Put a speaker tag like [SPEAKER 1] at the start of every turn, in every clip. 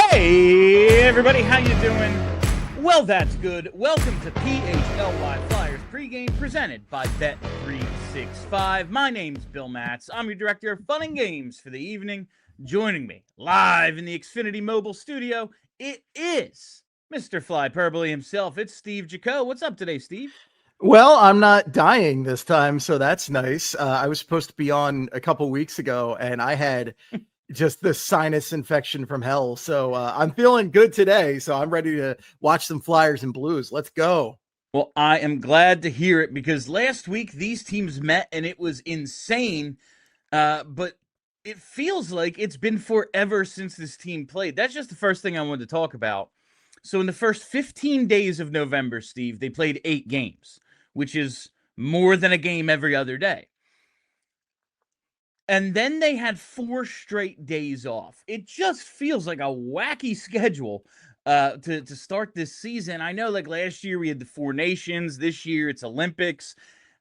[SPEAKER 1] Hey everybody, how you doing? Well, that's good. Welcome to PHLY Flyers Pregame, presented by Bet365. My name's Bill Matz. I'm your director of fun and games for the evening. Joining me live in the Xfinity mobile studio, it is Mr. Flyperbole himself. It's Steve Jaco. What's up today, Steve?
[SPEAKER 2] Well, I'm not dying this time, so that's nice. I was supposed to be on a couple weeks ago, and I had just the sinus infection from hell. So I'm feeling good today. So I'm ready to watch some Flyers and Blues. Let's go.
[SPEAKER 1] Well, I am glad to hear it because last week these teams met and it was insane. But it feels like it's been forever since this team played. That's just the first thing I wanted to talk about. So in the first 15 days of November, Steve, they played 8 games, which is more than a game every other day. And then they had 4 straight days off. It just feels like a wacky schedule to start this season. I know, like last year we had the 4 nations. This year it's Olympics.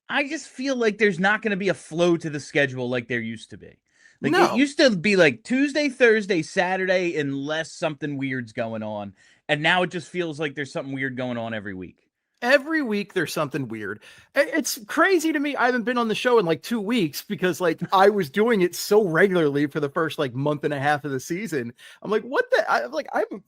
[SPEAKER 1] I just feel like there's not going to be a flow to the schedule like there used to be. Like It used to be like Tuesday, Thursday, Saturday, unless something weird's going on. And now it just feels like there's something weird going on every week.
[SPEAKER 2] Every week there's something weird. It's crazy to me. I haven't been on the show in like 2 weeks because like I was doing it so regularly for the first like month and a half of the season. I'm like, what the? I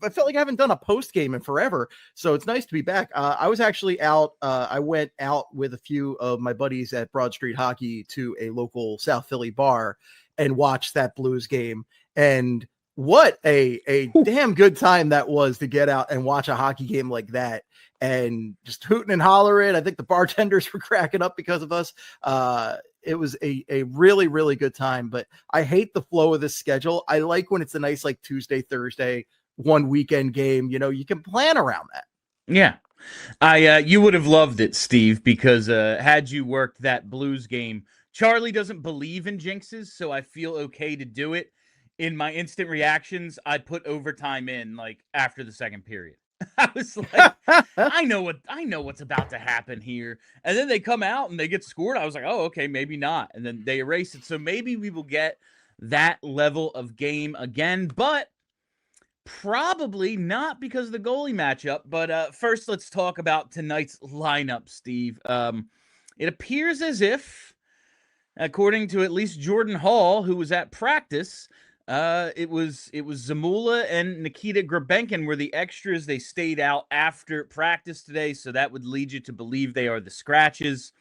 [SPEAKER 2] felt like I haven't done a post game in forever. So it's nice to be back. I was actually out. I went out with a few of my buddies at Broad Street Hockey to a local South Philly bar and watched that Blues game. And what a damn good time that was to get out and watch a hockey game like that. And just hooting and hollering. I think the bartenders were cracking up because of us. It was a really, really good time, but I hate the flow of this schedule. I like when it's a nice, like Tuesday, Thursday, one weekend game, you can plan around that.
[SPEAKER 1] Yeah. You would have loved it, Steve, because had you worked that Blues game, Charlie doesn't believe in jinxes, so I feel okay to do it. In my instant reactions, I'd put overtime in like after the second period. I was like, I know what's about to happen here. And then they come out and they get scored. I was like, oh, okay, maybe not. And then they erase it. So maybe we will get that level of game again, but probably not because of the goalie matchup. But first, let's talk about tonight's lineup, Steve. It appears as if, according to at least Jordan Hall, who was at practice, it was Zamula and Nikita Grabenkin were the extras. They stayed out after practice today, so that would lead you to believe they are the scratches.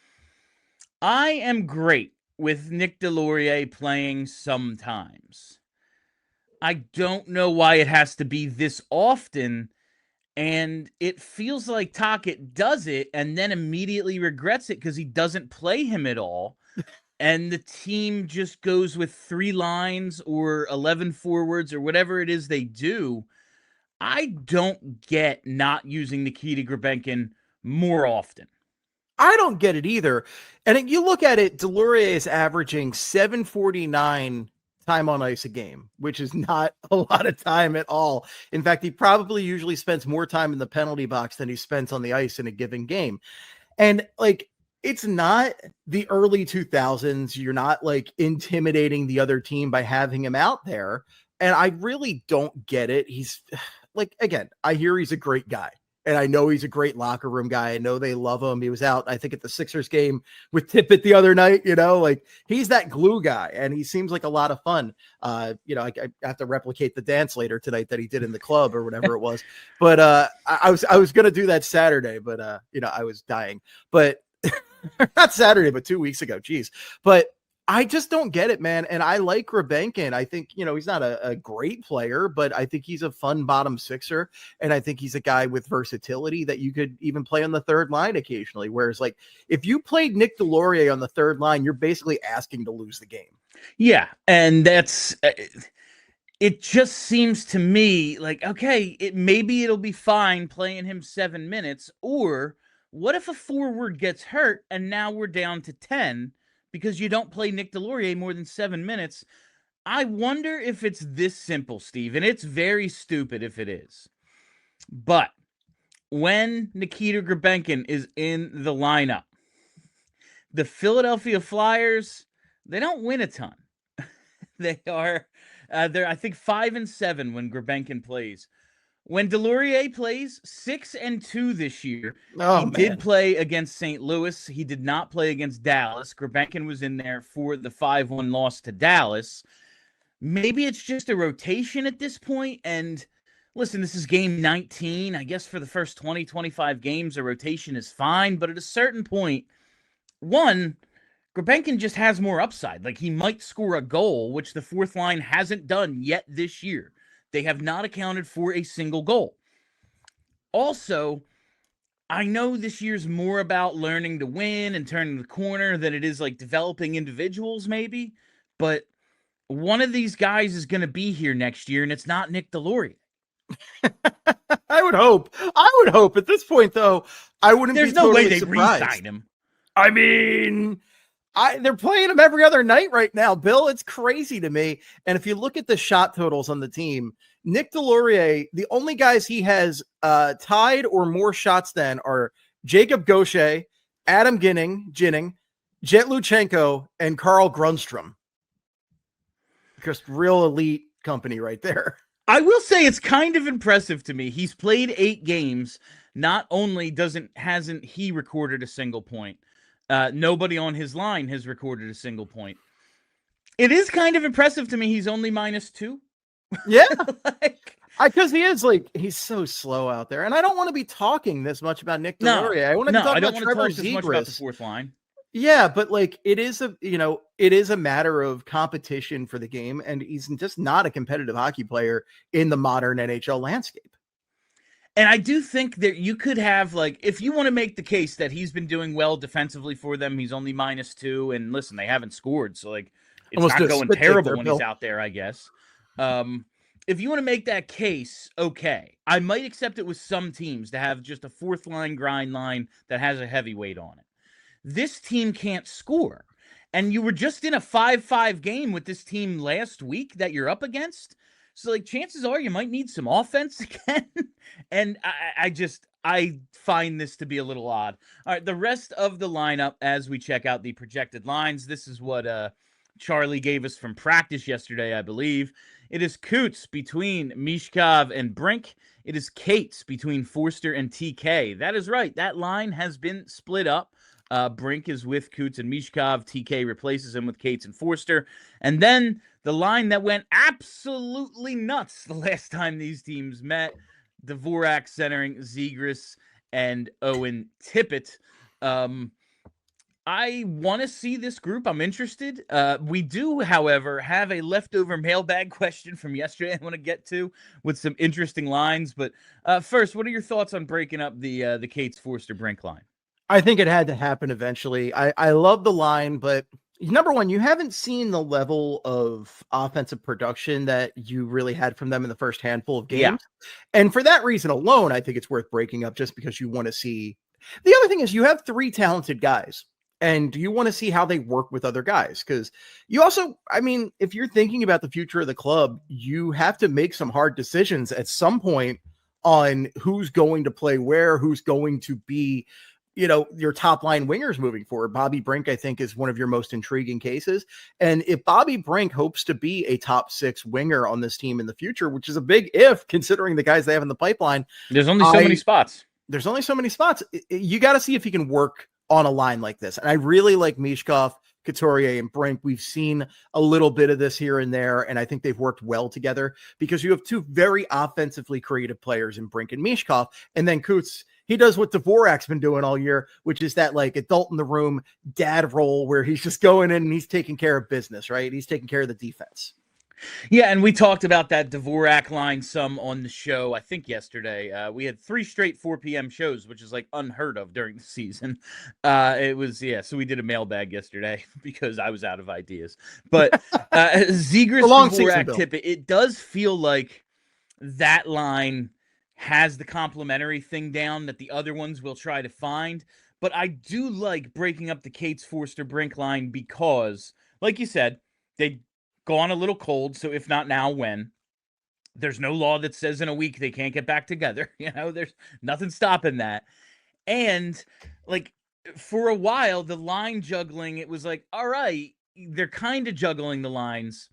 [SPEAKER 1] I am great with Nick Delorier playing sometimes. I don't know why it has to be this often, and it feels like Tocchet does it and then immediately regrets it because he doesn't play him at all. And the team just goes with 3 lines or 11 forwards or whatever it is they do. I don't get not using Nikita Grabenkin more often.
[SPEAKER 2] I don't get it either. And you look at it, Delorier is averaging 749 time on ice a game, which is not a lot of time at all. In fact, he probably usually spends more time in the penalty box than he spends on the ice in a given game. And like, it's not the early 2000s. You're not like intimidating the other team by having him out there. And I really don't get it. He's like, again, I hear he's a great guy and I know he's a great locker room guy. I know they love him. He was out, I think, at the Sixers game with Tippett the other night, like he's that glue guy and he seems like a lot of fun. I have to replicate the dance later tonight that he did in the club or whatever it was. But I was going to do that Saturday, but I was dying, but not Saturday, but 2 weeks ago. Geez. But I just don't get it, man. And I like Grabenkin. I think, he's not a great player, but I think he's a fun bottom sixer. And I think he's a guy with versatility that you could even play on the third line occasionally. Whereas like if you played Nick Delorier on the third line, you're basically asking to lose the game.
[SPEAKER 1] Yeah, and that's it just seems to me like, okay, maybe it'll be fine playing him 7 minutes, or what if a forward gets hurt and now we're down to 10 because you don't play Nick Delorier more than 7 minutes? I wonder if it's this simple, Steve, and it's very stupid if it is. But when Nikita Grabenkin is in the lineup, the Philadelphia Flyers, they don't win a ton. They are they're I think 5-7 when Grabenkin plays. When Delorier plays, 6-2 this year.
[SPEAKER 2] Oh,
[SPEAKER 1] He did play against St. Louis. He did not play against Dallas. Grabenkin was in there for the 5-1 loss to Dallas. Maybe it's just a rotation at this point. And listen, this is game 19. I guess for the first 20, 25 games, a rotation is fine. But at a certain point, one, Grabenkin just has more upside. Like, he might score a goal, which the fourth line hasn't done yet this year. They have not accounted for a single goal. Also, I know this year's more about learning to win and turning the corner than it is like developing individuals, maybe. But one of these guys is going to be here next year, and it's not Nick Delorier.
[SPEAKER 2] I would hope. At this point, though, I wouldn't
[SPEAKER 1] There's
[SPEAKER 2] be
[SPEAKER 1] no
[SPEAKER 2] totally
[SPEAKER 1] way they
[SPEAKER 2] surprised.
[SPEAKER 1] re-sign him.
[SPEAKER 2] I mean, they're playing him every other night right now, Bill. It's crazy to me. And if you look at the shot totals on the team, Nick Delorier, the only guys he has tied or more shots than are Jacob Gaucher, Adam Ginning, Jet Luchenko, and Carl Grundstrom. Just real elite company right there.
[SPEAKER 1] I will say it's kind of impressive to me. He's played 8 games. Not only hasn't he recorded a single point, nobody on his line has recorded a single point. It is kind of impressive to me. He's only -2.
[SPEAKER 2] Yeah. Because he's so slow out there. And I don't want to be talking this much about Nick Delorier. I want to talk about Trevor Zegras.
[SPEAKER 1] As much about the fourth line.
[SPEAKER 2] Yeah, but it is a matter of competition for the game, and he's just not a competitive hockey player in the modern NHL landscape.
[SPEAKER 1] And I do think that you could have, if you want to make the case that he's been doing well defensively for them, he's only -2, and listen, they haven't scored, so it's not going terrible when he's out there, I guess. If you want to make that case, okay. I might accept it with some teams to have just a fourth line grind line that has a heavyweight on it. This team can't score. And you were just in a 5-5 game with this team last week that you're up against. So, chances are you might need some offense again. And I find this to be a little odd. All right, the rest of the lineup as we check out the projected lines. This is what Charlie gave us from practice yesterday, I believe. It is Coots between Michkov and Brink. It is Cates between Forster and TK. That is right. That line has been split up. Brink is with Coots and Michkov. TK replaces him with Cates and Forster. And then the line that went absolutely nuts the last time these teams met, Dvorak centering Zegras and Owen Tippett. I want to see this group. I'm interested. We do, however, have a leftover mailbag question from yesterday I want to get to with some interesting lines. But first, what are your thoughts on breaking up the Cates Forster Brink line?
[SPEAKER 2] I think it had to happen eventually. I love the line, but number one, you haven't seen the level of offensive production that you really had from them in the first handful of games. Yeah. And for that reason alone, I think it's worth breaking up just because you want to see. The other thing is you have 3 talented guys. And you want to see how they work with other guys? Because you also, if you're thinking about the future of the club, you have to make some hard decisions at some point on who's going to play where, who's going to be, your top line wingers moving forward. Bobby Brink, I think, is one of your most intriguing cases. And if Bobby Brink hopes to be a top 6 winger on this team in the future, which is a big if considering the guys they have in the pipeline.
[SPEAKER 1] There's only so many spots.
[SPEAKER 2] You got to see if he can work on a line like this. And I really like Michkov, Couturier, and Brink. We've seen a little bit of this here and there, and I think they've worked well together because you have 2 very offensively creative players in Brink and Michkov. And then Coots, he does what Dvorak's been doing all year, which is that adult in the room dad role where he's just going in and he's taking care of business, right? He's taking care of the defense.
[SPEAKER 1] Yeah, and we talked about that Dvorak line some on the show, I think yesterday. We had 3 straight 4 p.m. shows, which is like unheard of during the season. It was, yeah, so we did a mailbag yesterday because I was out of ideas. But Zegras,
[SPEAKER 2] A long season,
[SPEAKER 1] Dvorak,
[SPEAKER 2] Bill.
[SPEAKER 1] Tippett, it does feel like that line has the complementary thing down that the other ones will try to find. But I do like breaking up the Cates Forster Brink line because, like you said, they gone a little cold, so if not now, when? There's no law that says in a week they can't get back together. There's nothing stopping that. And like for a while, the line juggling, it was like, all right, they're kind of juggling the lines,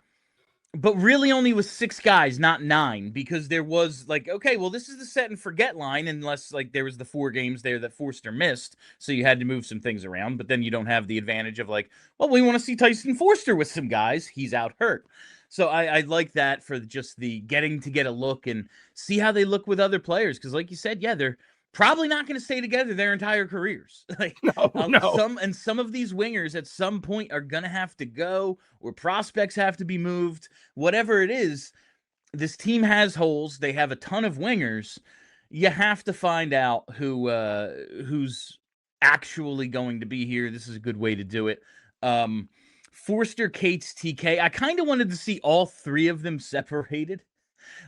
[SPEAKER 1] but really only with 6 guys, not 9, because there was like, okay, well, this is the set and forget line, unless like there was the 4 games there that Forster missed, so you had to move some things around. But then you don't have the advantage of like, well, we want to see Tyson Forster with some guys. He's out hurt. So I like that for just the getting to get a look and see how they look with other players. Because like you said, yeah, they're probably not going to stay together their entire careers. Like
[SPEAKER 2] No.
[SPEAKER 1] some of these wingers at some point are going to have to go, or prospects have to be moved. Whatever it is, this team has holes. They have a ton of wingers. You have to find out who's actually going to be here. This is a good way to do it. Forster, Cates, TK. I kind of wanted to see all 3 of them separated,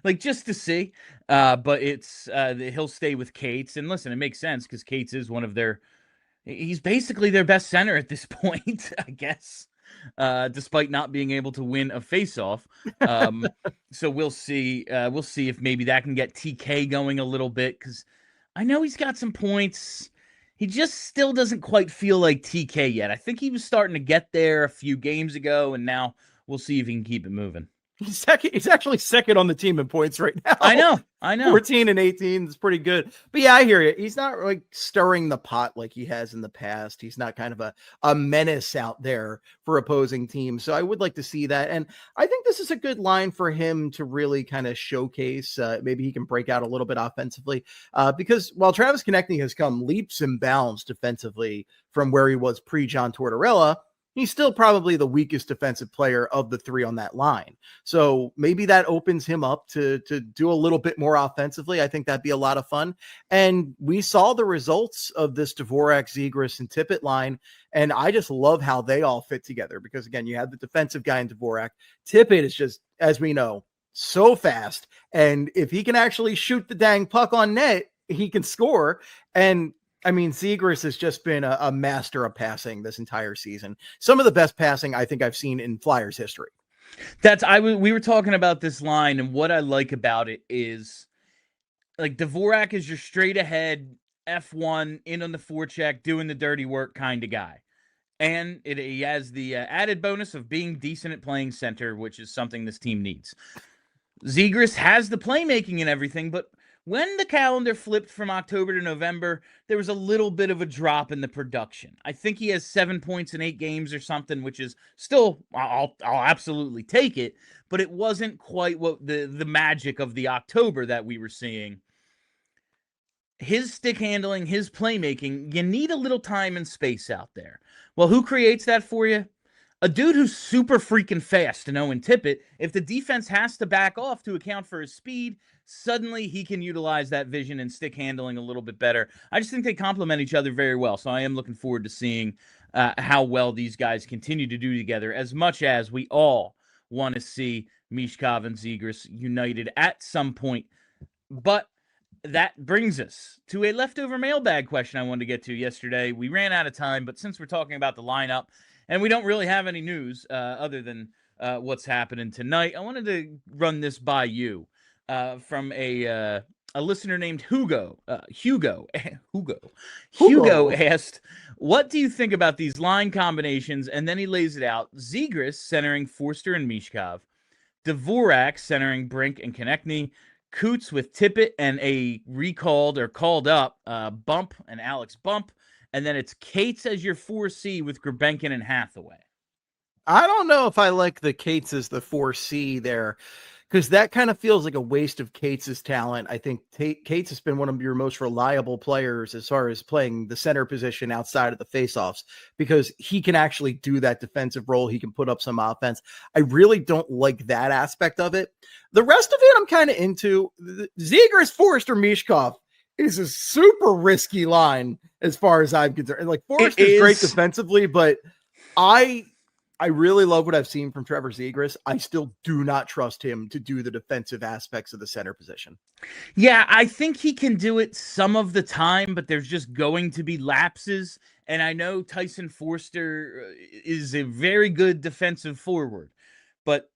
[SPEAKER 1] like just to see. But it's he'll stay with Cates, and listen, it makes sense because Cates is one of their. He's basically their best center at this point, I guess, despite not being able to win a faceoff. So we'll see. We'll see if maybe that can get TK going a little bit, because I know he's got some points. He just still doesn't quite feel like TK yet. I think he was starting to get there a few games ago, and now we'll see if he can keep it moving.
[SPEAKER 2] He's second. He's actually second on the team in points right now.
[SPEAKER 1] I know.
[SPEAKER 2] 14 and 18 is pretty good. But yeah, I hear you. He's not like stirring the pot like he has in the past. He's not kind of a menace out there for opposing teams. So I would like to see that. And I think this is a good line for him to really kind of showcase. Maybe he can break out a little bit offensively because while Travis Konechny has come leaps and bounds defensively from where he was pre-John Tortorella, he's still probably the weakest defensive player of the 3 on that line. So maybe that opens him up to do a little bit more offensively. I think that'd be a lot of fun. And we saw the results of this Dvorak, Zegras, and Tippett line. And I just love how they all fit together because, again, you have the defensive guy in Dvorak. Tippett is just, as we know, so fast. And if he can actually shoot the dang puck on net, he can score. And I mean, Zegras has just been a master of passing this entire season. Some of the best passing I think I've seen in Flyers history.
[SPEAKER 1] We were talking about this line, and what I like about it is like Dvorak is your straight ahead F1 in on the forecheck, doing the dirty work kind of guy. And he has the added bonus of being decent at playing center, which is something this team needs. Zegras has the playmaking and everything, but when the calendar flipped from October to November, there was a little bit of a drop in the production. I think he has 7 points in 8 games or something, which is still, I'll absolutely take it, but it wasn't quite what the magic of the October that we were seeing. His stick handling, his playmaking, you need a little time and space out there. Well, who creates that for you? A dude who's super freaking fast to Owen Tippett. If the defense has to back off to account for his speed, suddenly he can utilize that vision and stick handling a little bit better. I just think they complement each other very well. So I am looking forward to seeing how well these guys continue to do together, as much as we all want to see Michkov and Zegras united at some point. But that brings us to a leftover mailbag question I wanted to get to yesterday. We ran out of time, but since we're talking about the lineup, and we don't really have any news other than what's happening tonight, I wanted to run this by you from a listener named Hugo. Hugo asked, what do you think about these line combinations? And then he lays it out. Zegras centering Forster and Michkov. Dvorak centering Brink and Konechny. Coots with Tippett and a recalled or called up Bump and Alex Bump. And then it's Cates as your 4C with Grabenkin and Hathaway.
[SPEAKER 2] I don't know if I like the Cates as the 4C there. because that kind of feels like a waste of Cates' talent. I think Cates has been one of your most reliable players as far as playing the center position outside of the faceoffs, because he can actually do that defensive role. He can put up some offense. I really don't like that aspect of it. The rest of it I'm kind of into. Zegras, Forrester, Michkov is a super risky line as far as I'm concerned. Like, Forrester's great defensively, but I really love what I've seen from Trevor Zegras. I still do not trust him to do the defensive aspects of the center position.
[SPEAKER 1] Yeah, I think he can do it some of the time, but there's just going to be lapses. And I know Tyson Forster is a very good defensive forward, but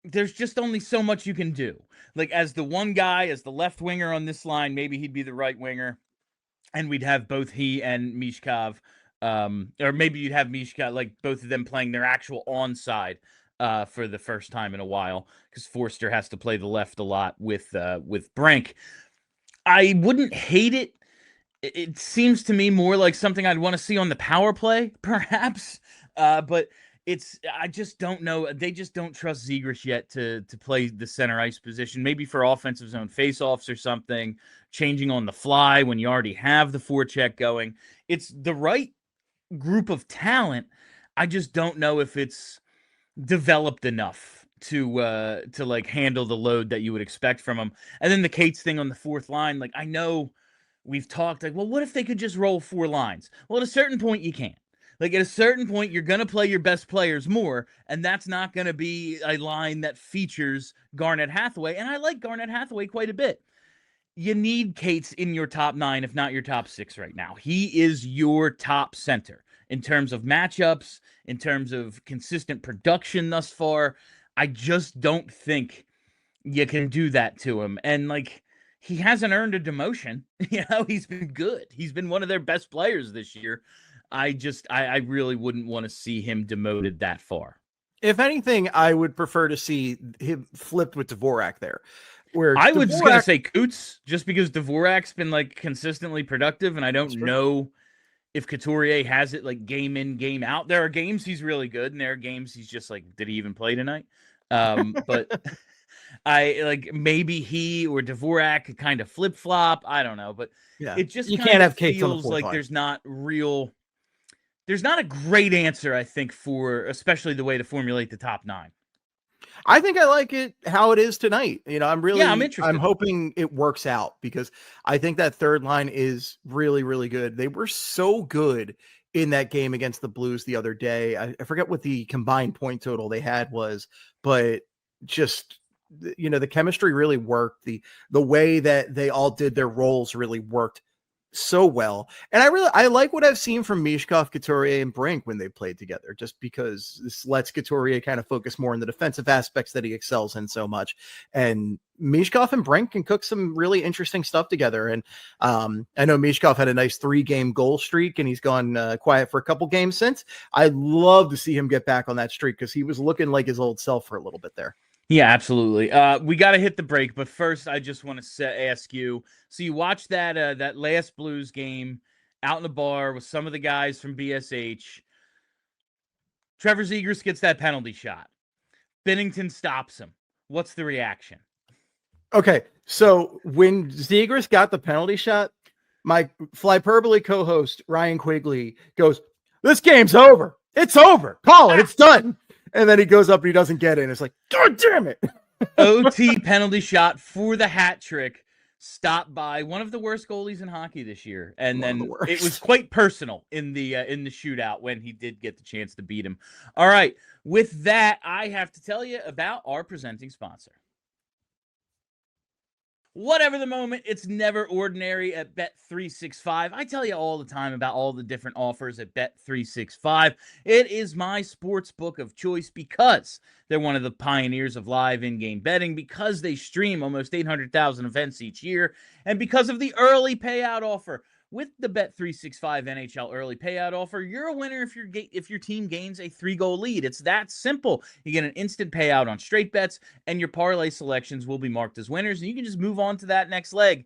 [SPEAKER 1] there's just only so much you can do. Like, as the one guy, as the left winger on this line, maybe he'd be the right winger, and we'd have both he and Michkov, or maybe you'd have Michkov, like both of them playing their actual onside for the first time in a while, because Forster has to play the left a lot with Brink. I wouldn't hate it. It seems to me more like something I'd want to see on the power play, perhaps. But I just don't know. They just don't trust Zegras yet to play the center ice position. Maybe for offensive zone faceoffs or something, changing on the fly when you already have the forecheck going. It's the right group of talent. I just don't know if it's developed enough to like handle the load that you would expect from them. And then the Cates thing on the fourth line, like, I know we've talked like, well, what if they could just roll 4 lines? Well, at a certain point you can't. Like, at a certain point you're going to play your best players more, and that's not going to be a line that features Garnet Hathaway. And I like Garnet Hathaway quite a bit. You need Cates in your top 9, if not your top 6 right now. He is your top center in terms of matchups, in terms of consistent production thus far. I just don't think you can do that to him. And, like, he hasn't earned a demotion. You know, he's been good. He's been one of their best players this year. I really wouldn't want to see him demoted that far.
[SPEAKER 2] If anything, I would prefer to see him flipped with Dvorak there. Where
[SPEAKER 1] I was going to say Coots, just because Dvorak's been like consistently productive, and I don't know if Couturier has it like game in, game out. There are games he's really good, and there are games he's just like, did he even play tonight? But I like, maybe he or Dvorak could kind of flip flop. I don't know, but
[SPEAKER 2] yeah,
[SPEAKER 1] it just
[SPEAKER 2] you can't have Cates
[SPEAKER 1] feels
[SPEAKER 2] on the
[SPEAKER 1] like
[SPEAKER 2] line.
[SPEAKER 1] there's not a great answer, I think, for especially the way to formulate the top 9.
[SPEAKER 2] I think I like it how it is tonight. You know, I'm interested. I'm hoping it works out, because I think that third line is really, really good. They were so good in that game against the Blues the other day. I forget what the combined point total they had was, but just, you know, the chemistry really worked. The way that they all did their roles really worked so well. And I like what I've seen from Michkov, Couturier, and Brink when they played together, just because this lets Couturier kind of focus more on the defensive aspects that he excels in so much. And Michkov and Brink can cook some really interesting stuff together. And I know Michkov had a nice 3-game goal streak, and he's gone quiet for a couple games since. I'd love to see him get back on that streak, because he was looking like his old self for a little bit there.
[SPEAKER 1] Yeah, absolutely. We got to hit the break, but first I just want to ask you, so you watched that last Blues game out in the bar with some of the guys from BSH. Trevor Zegras gets that penalty shot. Binnington stops him. What's the reaction?
[SPEAKER 2] Okay, so when Zegras got the penalty shot, my Flyperbole co-host Ryan Quigley goes, "This game's over. It's over. Call it. It's done." And then he goes up and he doesn't get it. And it's like, God damn it.
[SPEAKER 1] OT penalty shot for the hat trick, stopped by one of the worst goalies in hockey this year. And then it was quite personal in the shootout when he did get the chance to beat him. All right. With that, I have to tell you about our presenting sponsor. Whatever the moment, it's never ordinary at Bet365. I tell you all the time about all the different offers at Bet365. It is my sports book of choice because they're one of the pioneers of live in-game betting, because they stream almost 800,000 events each year, and because of the early payout offer. With the Bet365 NHL early payout offer, you're a winner if your team gains a 3-goal lead. It's that simple. You get an instant payout on straight bets, and your parlay selections will be marked as winners, and you can just move on to that next leg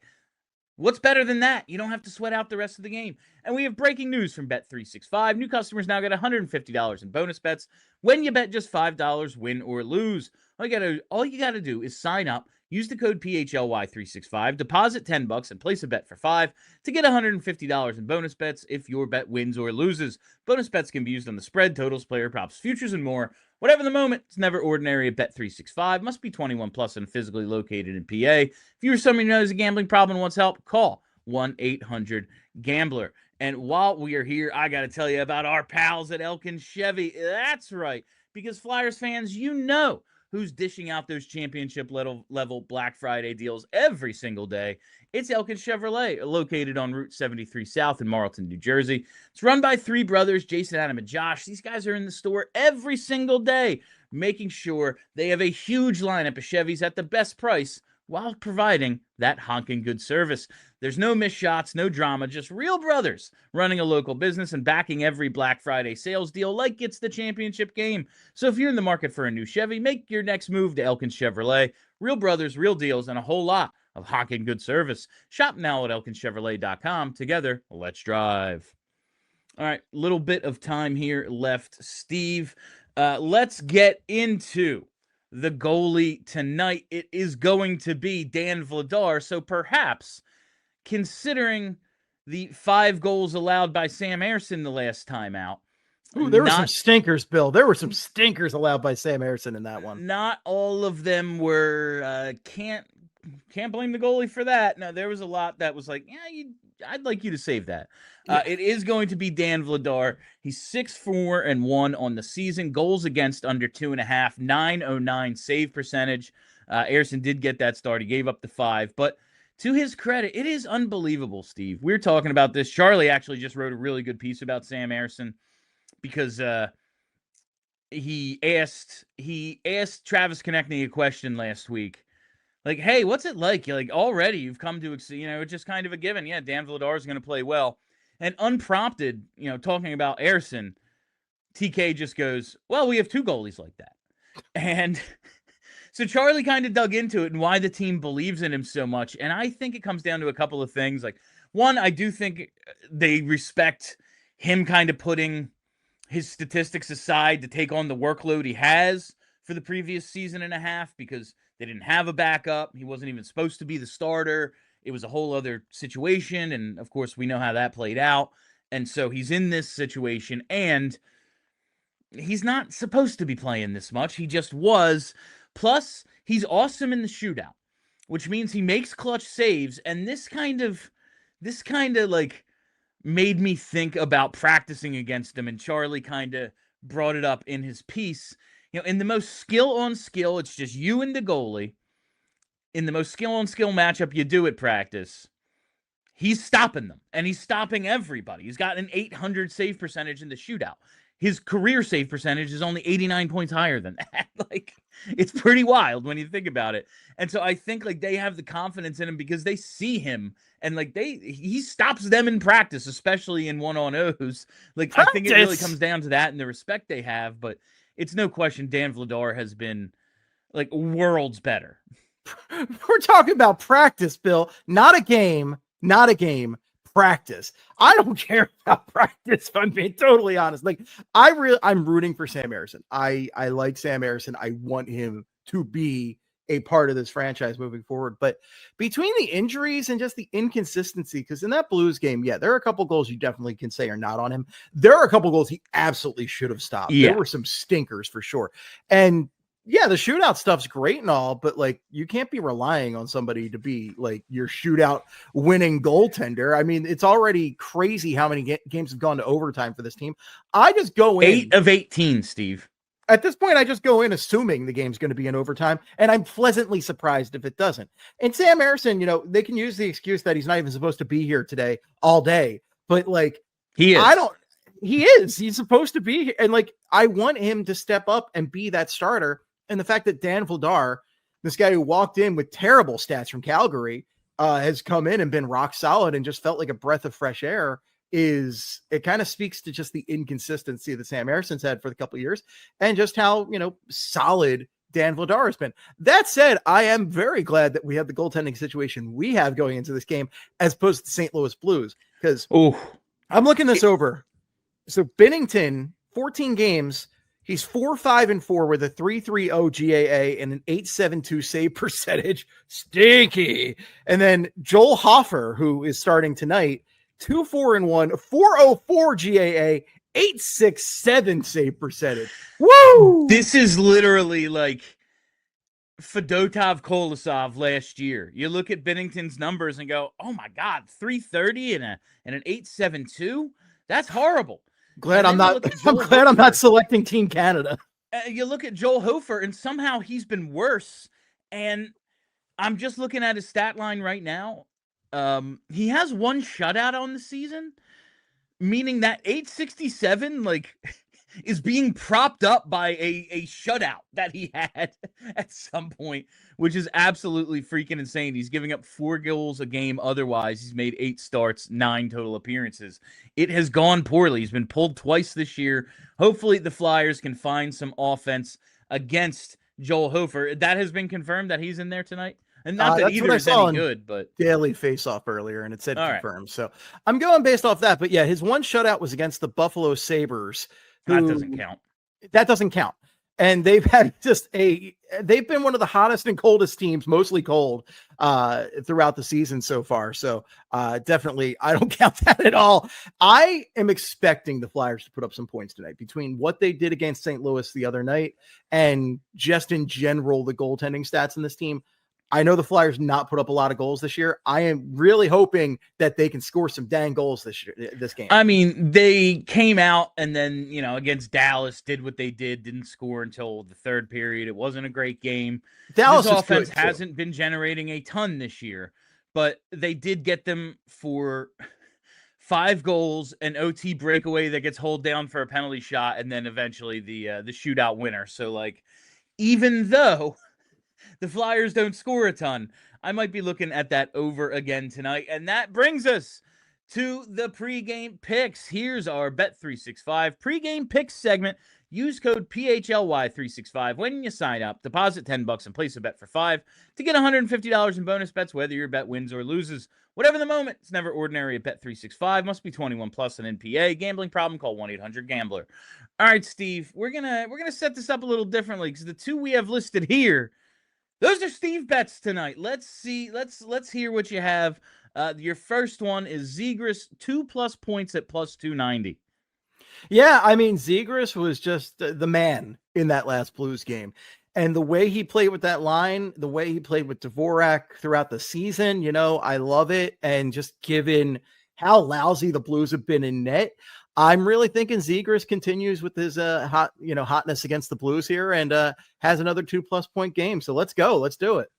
[SPEAKER 1] What's better than that? You don't have to sweat out the rest of the game. And we have breaking news from Bet365. New customers now get $150 in bonus bets when you bet just $5, win or lose. All you gotta do is sign up, use the code PHLY365, deposit $10 and place a bet for $5 to get $150 in bonus bets if your bet wins or loses. Bonus bets can be used on the spread, totals, player props, futures, and more. Whatever the moment, it's never ordinary at Bet365. Must be 21 plus and physically located in PA. If you or someone you know has a gambling problem and wants help, call 1-800-GAMBLER. And while we are here, I got to tell you about our pals at Elkin Chevy. That's right, because Flyers fans, you know who's dishing out those championship level Black Friday deals every single day. It's Elkin Chevrolet, located on Route 73 South in Marlton, New Jersey. It's run by three brothers, Jason, Adam, and Josh. These guys are in the store every single day, making sure they have a huge lineup of Chevys at the best price while providing that honking good service. There's no missed shots, no drama, just real brothers running a local business and backing every Black Friday sales deal like it's the championship game. So if you're in the market for a new Chevy, make your next move to Elkin Chevrolet. Real brothers, real deals, and a whole lot of honking good service. Shop now at elkinchevrolet.com. Together, let's drive. All right, little bit of time here left, Steve. Let's get into the goalie tonight. It is going to be Dan Vladar, so perhaps considering the 5 goals allowed by Sam Ersson the last time out.
[SPEAKER 2] Ooh, there were some stinkers, Bill. There were some stinkers allowed by Sam Ersson in that one.
[SPEAKER 1] Not all of them were, can't blame the goalie for that. No, there was a lot that was like, yeah, I'd like you to save that. It is going to be Dan Vladar. He's 6-4-1 on the season. Goals against under 2.5, 909 save percentage. Ersson did get that start. He gave up the 5, but to his credit, it is unbelievable, Steve. We're talking about this. Charlie actually just wrote a really good piece about Sam Ersson because he asked Travis Konechny a question last week. Like, hey, what's it like? Already you've come to, it's just kind of a given. Yeah, Dan Vladar is going to play well. And unprompted, talking about Ersson, TK just goes, well, we have 2 goalies like that. And so Charlie kind of dug into it and why the team believes in him so much. And I think it comes down to a couple of things. Like, one, I do think they respect him kind of putting his statistics aside to take on the workload he has for the previous season and a half, because they didn't have a backup. He wasn't even supposed to be the starter. It was a whole other situation. And of course, we know how that played out. And so he's in this situation, and he's not supposed to be playing this much. He just was. Plus, he's awesome in the shootout, which means he makes clutch saves. And this kind of like made me think about practicing against him. And Charlie kind of brought it up in his piece. In the most skill on skill, it's just you and the goalie. In the most skill on skill matchup you do at practice, he's stopping them, and he's stopping everybody. He's got an 800 save percentage in the shootout. His career save percentage is only 89 points higher than that. It's pretty wild when you think about it. And so I think they have the confidence in him because they see him, and he stops them in practice, especially in 1-on-0s. I think it really comes down to that and the respect they have. But it's no question Dan Vladar has been worlds better.
[SPEAKER 2] We're talking about practice, Bill, not a game, practice. I don't care about practice, if I'm being totally honest. I'm rooting for Sam Ersson. I like Sam Ersson. I want him to be a part of this franchise moving forward. But between the injuries and just the inconsistency, because in that Blues game, yeah, there are a couple goals you definitely can say are not on him. There are a couple goals he absolutely should have stopped. Yeah. There were some stinkers for sure. And yeah, the shootout stuff's great and all, but you can't be relying on somebody to be your shootout winning goaltender. I mean, it's already crazy how many games have gone to overtime for this team. I just go in
[SPEAKER 1] 8 of 18, Steve.
[SPEAKER 2] At this point, I just go in assuming the game's going to be in overtime, and I'm pleasantly surprised if it doesn't. And Sam Ersson, they can use the excuse that he's not even supposed to be here today all day, but
[SPEAKER 1] he is.
[SPEAKER 2] He is. He's supposed to be here, and I want him to step up and be that starter. And the fact that Dan Vladar, this guy who walked in with terrible stats from Calgary, has come in and been rock solid and just felt like a breath of fresh air, it kind of speaks to just the inconsistency that Sam Ersson's had for the couple of years, and just how, solid Dan Vladar has been. That said, I am very glad that we have the goaltending situation we have going into this game as opposed to the St. Louis Blues, because I'm looking this over. So Binnington, 14 games, he's 4-5-4 with a 3.30 GAA and an 8.72 save percentage. Stinky. And then Joel Hofer, who is starting tonight, 2-4-1, 4.04 GAA, 8.67 save percentage. Woo!
[SPEAKER 1] This is literally like Fedotov Kolosov last year. You look at Binnington's numbers and go, "Oh my God, 330 and an 872. That's horrible."
[SPEAKER 2] Glad I'm not. I'm glad I'm not selecting Team Canada.
[SPEAKER 1] You look at Joel Hofer, and somehow he's been worse. And I'm just looking at his stat line right now. He has one shutout on the season, meaning that 867 is being propped up by a shutout that he had at some point, which is absolutely freaking insane. He's giving up 4 goals a game. Otherwise, he's made 8 starts, 9 total appearances. It has gone poorly. He's been pulled twice this year. Hopefully the Flyers can find some offense against Joel Hofer. That has been confirmed that he's in there tonight. And not that either is any good, but
[SPEAKER 2] Daily Face-Off earlier, and it said confirmed. Right. So I'm going based off that. But yeah, his one shutout was against the Buffalo Sabres.
[SPEAKER 1] That doesn't count.
[SPEAKER 2] That doesn't count. And they've had they've been one of the hottest and coldest teams, mostly cold, throughout the season so far. So definitely, I don't count that at all. I am expecting the Flyers to put up some points tonight between what they did against St. Louis the other night and just in general, the goaltending stats in this team. I know the Flyers not put up a lot of goals this year. I am really hoping that they can score some dang goals this game.
[SPEAKER 1] I mean, they came out and then, against Dallas, did what they did, didn't score until the third period. It wasn't a great game.
[SPEAKER 2] Dallas'
[SPEAKER 1] offense hasn't been generating a ton this year, but they did get them for 5 goals, an OT breakaway that gets held down for a penalty shot, and then eventually the shootout winner. So, even though the Flyers don't score a ton, I might be looking at that over again tonight. And that brings us to the pregame picks. Here's our Bet365 pregame picks segment. Use code PHLY365 when you sign up. Deposit $10 and place a bet for $5 to get $150 in bonus bets, whether your bet wins or loses. Whatever the moment, it's never ordinary at Bet365. Must be 21 plus an NPA. Gambling problem? Call 1-800-GAMBLER. All right, Steve, we're gonna set this up a little differently because the two we have listed here, those are Steve bets tonight. Let's see. Let's hear what you have. Your first one is Zegras 2+ points at +290.
[SPEAKER 2] Yeah, I mean, Zegras was just the man in that last Blues game. And the way he played with that line, the way he played with Dvorak throughout the season, I love it. And just given how lousy the Blues have been in net, I'm really thinking Zegras continues with his hotness against the Blues here and has another 2+ point game. So let's go. Let's do it.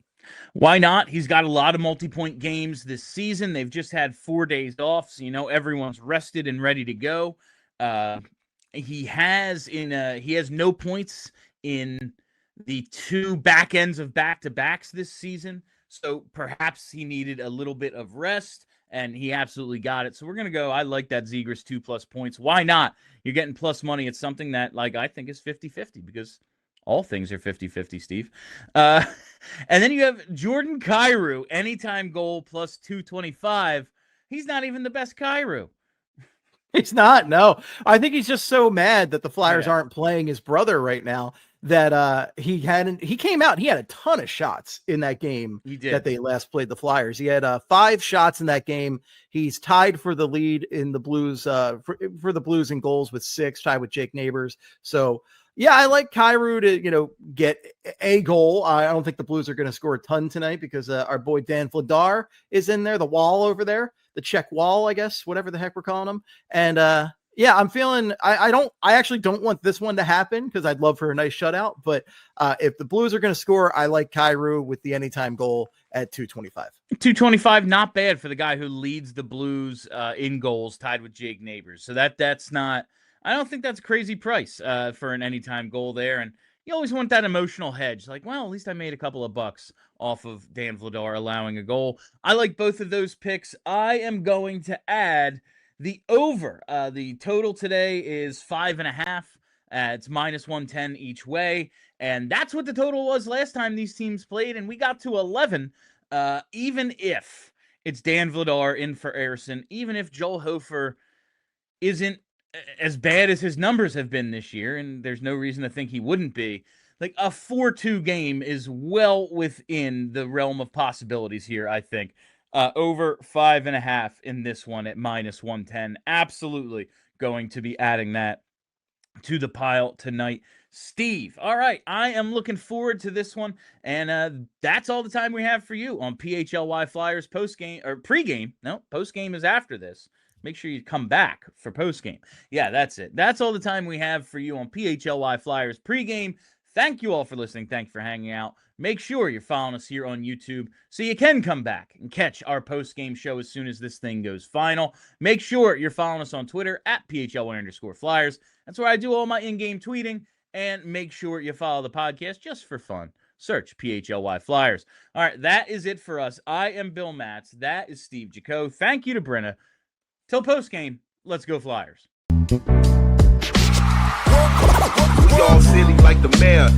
[SPEAKER 1] Why not? He's got a lot of multi-point games this season. They've just had 4 days off, so everyone's rested and ready to go. He has no points in the 2 back ends of back-to-backs this season. So perhaps he needed a little bit of rest. And he absolutely got it. So we're going to go, I like that Zegras 2+ points. Why not? You're getting plus money. It's something that, I think is 50-50 because all things are 50-50, Steve. And then you have Jordan Kyrou, anytime goal +225. He's not even the best Kyrou.
[SPEAKER 2] He's not, no. I think he's just so mad that the Flyers aren't playing his brother right now that he came out, he had a ton of shots in that game that they last played the Flyers. He had 5 shots in that game. He's tied for the lead in the Blues for the Blues in goals with 6, tied with Jake Neighbors. So yeah, I like Kyrou to, get a goal. I don't think the Blues are going to score a ton tonight because our boy Dan Vladar is in there, the wall over there, the Czech wall, I guess, whatever the heck we're calling him. And yeah, I'm feeling, I actually don't want this one to happen because I'd love for a nice shutout. But if the Blues are going to score, I like Kyrou with the anytime goal at 225.
[SPEAKER 1] 225, not bad for the guy who leads the Blues in goals, tied with Jake Neighbors. So that's not, I don't think that's a crazy price for an anytime goal there. And you always want that emotional hedge. At least I made a couple of bucks off of Dan Vladar allowing a goal. I like both of those picks. I am going to add the over. The total today is 5.5. It's minus 110 each way. And that's what the total was last time these teams played. And we got to 11, even if it's Dan Vladar in for Ersson, even if Joel Hofer isn't as bad as his numbers have been this year, and there's no reason to think he wouldn't be. Like, a 4-2 game is well within the realm of possibilities here, I think. Over 5.5 in this one at minus 110. Absolutely going to be adding that to the pile tonight. Steve, all right, I am looking forward to this one, and that's all the time we have for you on PHLY Flyers postgame, or pregame. No, postgame is after this. Make sure you come back for postgame. Yeah, that's it. That's all the time we have for you on PHLY Flyers pregame. Thank you all for listening. Thank you for hanging out. Make sure you're following us here on YouTube so you can come back and catch our post-game show as soon as this thing goes final. Make sure you're following us on Twitter at PHLY_Flyers. That's where I do all my in-game tweeting. And make sure you follow the podcast just for fun. Search PHLY Flyers. All right, that is it for us. I am Bill Matz. That is Steve Jaco. Thank you to Brenna. Till post-game, let's go Flyers.
[SPEAKER 3] We all silly like the mayor.